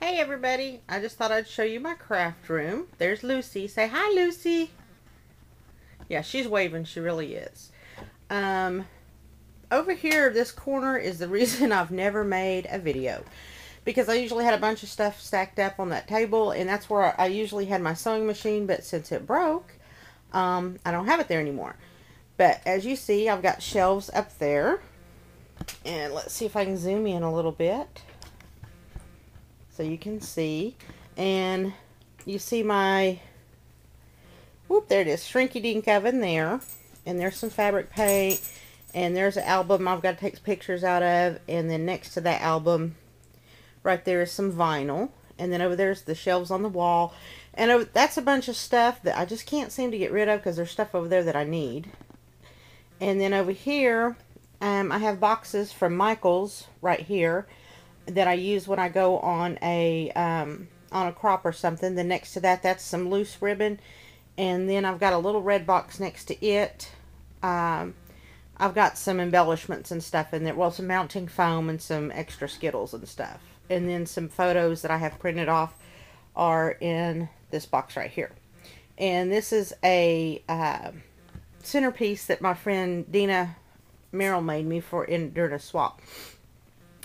Hey everybody, I just thought I'd show you my craft room. There's Lucy. Say hi, Lucy. Yeah, she's waving. She really is. Over here, this corner is the reason I've never made a video. Because I usually had a bunch of stuff stacked up on that table, and that's where I usually had my sewing machine, but since it broke, I don't have it there anymore. But as you see, I've got shelves up there. And let's see if I can zoom in a little bit, so you can see. And you see my, whoop, there it is, shrinky dink oven there. And there's some fabric paint. And there's an album I've got to take pictures out of. And then next to that album, right there is some vinyl. And then over there's the shelves on the wall. And that's a bunch of stuff that I just can't seem to get rid of because there's stuff over there that I need. And then over here, I have boxes from Michael's right here that I use when I go on a crop or something. Then next to that, that's some loose ribbon. And then I've got a little red box next to it. I've got some embellishments and stuff in there. Well, some mounting foam and some extra Skittles and stuff. And then some photos that I have printed off are in this box right here. And this is a centerpiece that my friend Dina Merrill made me during a swap.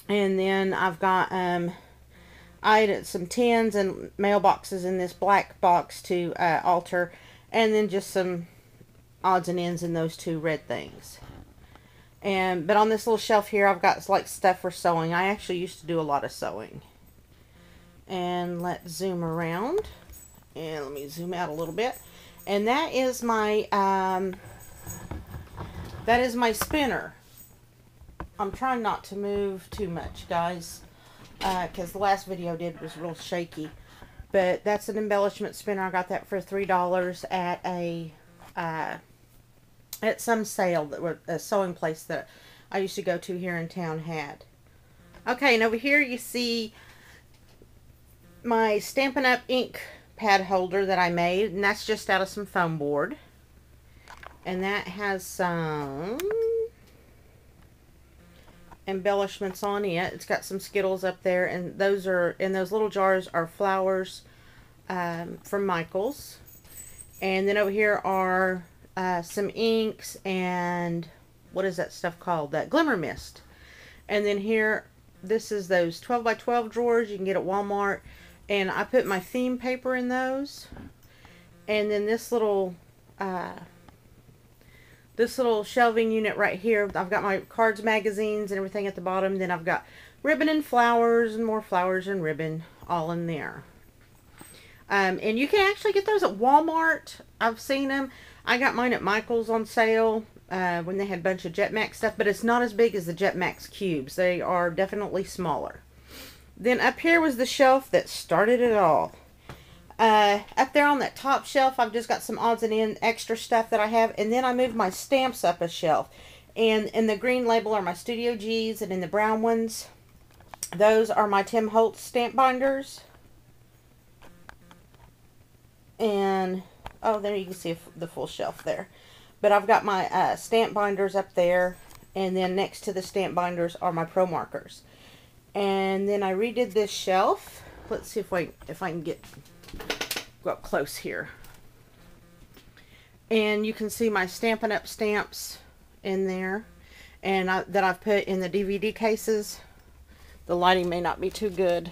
And then I've got I added some tins and mailboxes in this black box to alter, and then just some odds and ends in those two red things. But on this little shelf here, I've got like stuff for sewing. I actually used to do a lot of sewing. And let's zoom around, and let me zoom out a little bit. And that is my spinner. I'm trying not to move too much, guys, because the last video I did was real shaky. But that's an embellishment spinner. I got that for $3 at some sale that a sewing place that I used to go to here in town had. Okay, and over here you see my Stampin' Up! Ink pad holder that I made, and that's just out of some foam board. And that has some embellishments on it. It's got some Skittles up there, and those little jars are flowers from Michael's. And then over here are some inks and what is that stuff called? That glimmer mist. And then here, this is those 12 by 12 drawers you can get at Walmart. And I put my theme paper in those. And then this little shelving unit right here, I've got my cards, magazines, and everything at the bottom. Then I've got ribbon and flowers and more flowers and ribbon all in there. And you can actually get those at Walmart. I've seen them. I got mine at Michael's on sale when they had a bunch of Jetmax stuff, but it's not as big as the Jetmax cubes. They are definitely smaller. Then up here was the shelf that started it all. Up there on that top shelf, I've just got some odds and ends extra stuff that I have. And then I moved my stamps up a shelf. And in the green label are my Studio G's, and in the brown ones, those are my Tim Holtz stamp binders. And, oh, there you can see the full shelf there. But I've got my stamp binders up there. And then next to the stamp binders are my Pro Markers. And then I redid this shelf. Let's see if I can go up close here. And you can see my Stampin' Up! Stamps in there. And that I've put in the DVD cases. The lighting may not be too good,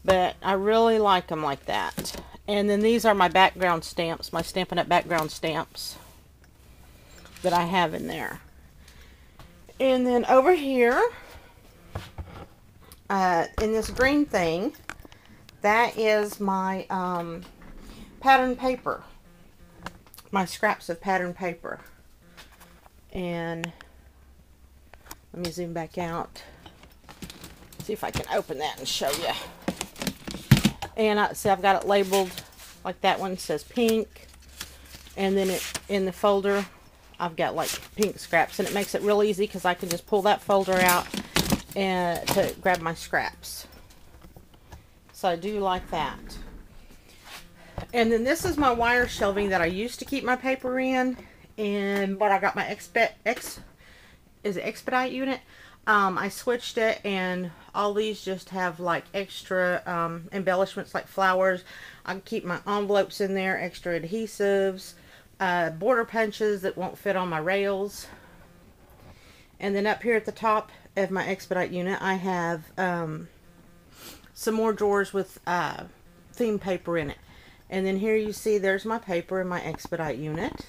but I really like them like that. And then these are my background stamps, my Stampin' Up! Background stamps that I have in there. And then over here, in this green thing, that is my pattern paper, my scraps of pattern paper. And let me zoom back out, see if I can open that and show you. And see, I've got it labeled like that one says pink, and then in the folder I've got like pink scraps, and it makes it real easy because I can just pull that folder out and to grab my scraps. So I do like that. And then this is my wire shelving that I used to keep my paper in, and but I got my expedite unit. I switched it, and all these just have like extra embellishments like flowers. I can keep my envelopes in there, extra adhesives, border punches that won't fit on my rails. And then up here at the top of my expedite unit, I have some more drawers with theme paper in it. And then here you see there's my paper in my expedite unit.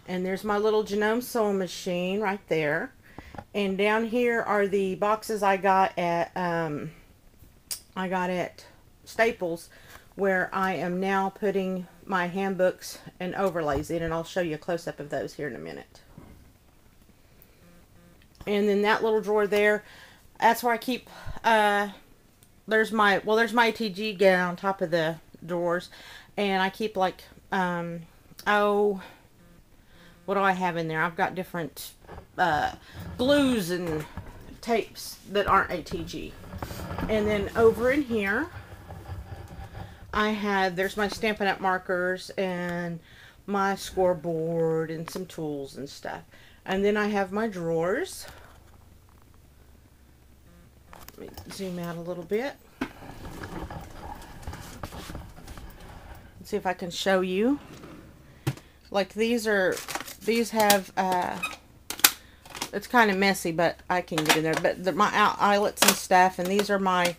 And there's my little Genome sewing machine right there. And down here are the boxes I got at Staples, where I am now putting my handbooks and overlays in, and I'll show you a close-up of those here in a minute. And then that little drawer there, that's where I keep, there's my ATG gown on top of the drawers, and I keep like, what do I have in there? I've got different glues and tapes that aren't ATG. And then over in here, there's my Stampin' Up! Markers and my scoreboard and some tools and stuff. And then I have my drawers. Let me zoom out a little bit. Let's see if I can show you. Like these have, it's kind of messy, but I can get in there. But my eyelets and stuff, and these are my,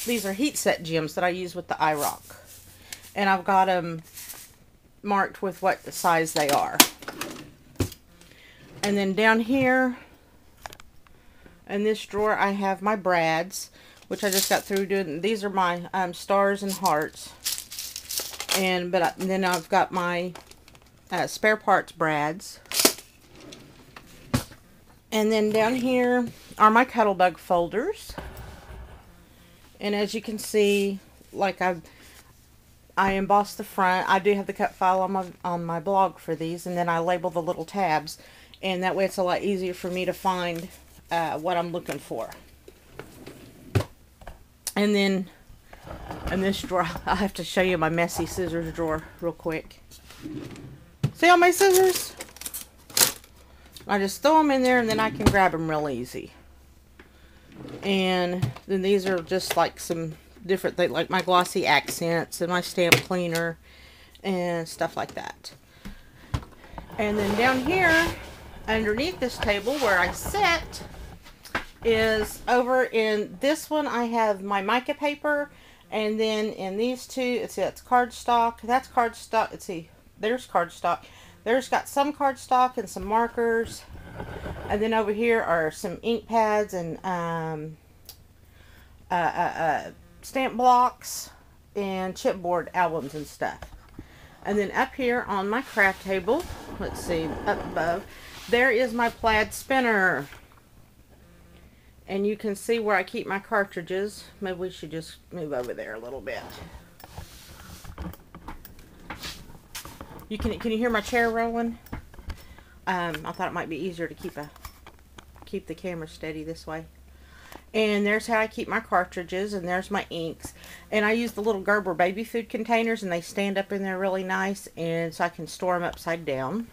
these are heat set gems that I use with the iRock. And I've got them marked with what size they are. And then down here, in this drawer, I have my brads, which I just got through doing. These are my stars and hearts. And then I've got my spare parts brads. And then down here are my Cuttlebug folders. And as you can see, like I embossed the front. I do have the cut file on my blog for these, and then I label the little tabs, and that way it's a lot easier for me to find what I'm looking for. And then in this drawer, I have to show you my messy scissors drawer real quick. See all my scissors? I just throw them in there, and then I can grab them real easy. And then these are just like some different things, like my glossy accents and my stamp cleaner and stuff like that. And then down here, underneath this table where I sit, is over in this one I have my mica paper, and then in these two, let's see, that's cardstock. That's cardstock. Let's see, there's cardstock. There's got some cardstock and some markers. And then over here are some ink pads and stamp blocks and chipboard albums and stuff. And then up here on my craft table, let's see, up above, there is my plaid spinner. And you can see where I keep my cartridges. Maybe we should just move over there a little bit. Can you hear my chair rolling? I thought it might be easier to keep the camera steady this way. And there's how I keep my cartridges, and there's my inks. And I use the little Gerber baby food containers, and they stand up in there really nice, and so I can store them upside down.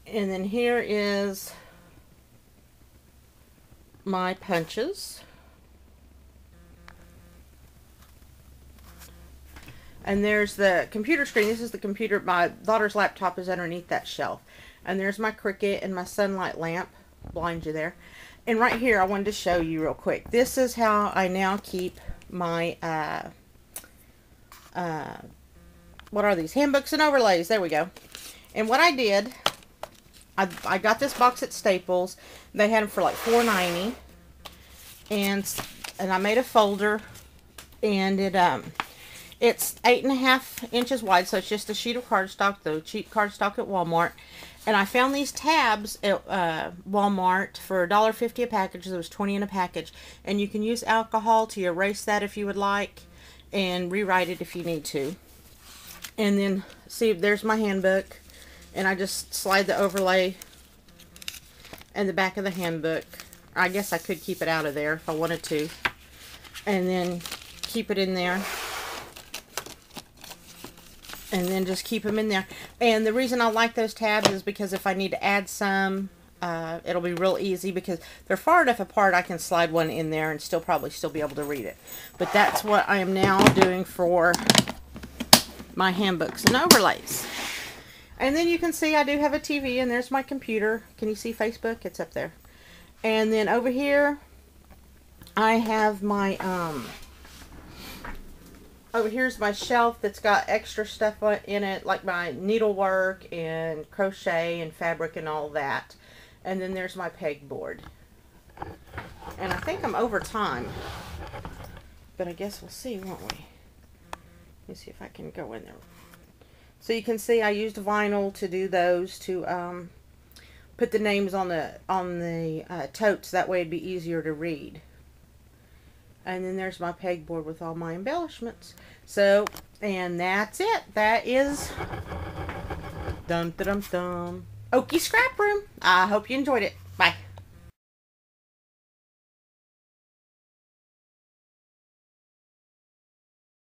And then here is my punches. And there's the computer screen. This is the computer. My daughter's laptop is underneath that shelf. And there's my Cricut and my sunlight lamp. Blind you there. And right here, I wanted to show you real quick. This is how I now keep my, what are these? Handbooks and overlays. There we go. And what I did, I got this box at Staples. They had them for like $4.90. And I made a folder. And it's 8.5 inches wide, so it's just a sheet of cardstock, the cheap cardstock at Walmart. And I found these tabs at Walmart for $1.50 a package. There was 20 in a package. And you can use alcohol to erase that if you would like, and rewrite it if you need to. And then, see, there's my handbook. And I just slide the overlay in the back of the handbook. I guess I could keep it out of there if I wanted to. And then keep it in there. And then just keep them in there. And the reason I like those tabs is because if I need to add some, it'll be real easy because they're far enough apart I can slide one in there and probably still be able to read it. But that's what I am now doing for my handbooks and overlays. And then you can see I do have a TV, and there's my computer. Can you see Facebook? It's up there. And then over here I have my over here's my shelf that's got extra stuff in it, like my needlework and crochet and fabric and all that. And then there's my pegboard. And I think I'm over time, but I guess we'll see, won't we? Let me see if I can go in there. So you can see I used vinyl to do those, to put the names on the totes. That way it'd be easier to read. And then there's my pegboard with all my embellishments. So, and that's it. That is Okie Scrap Room. I hope you enjoyed it.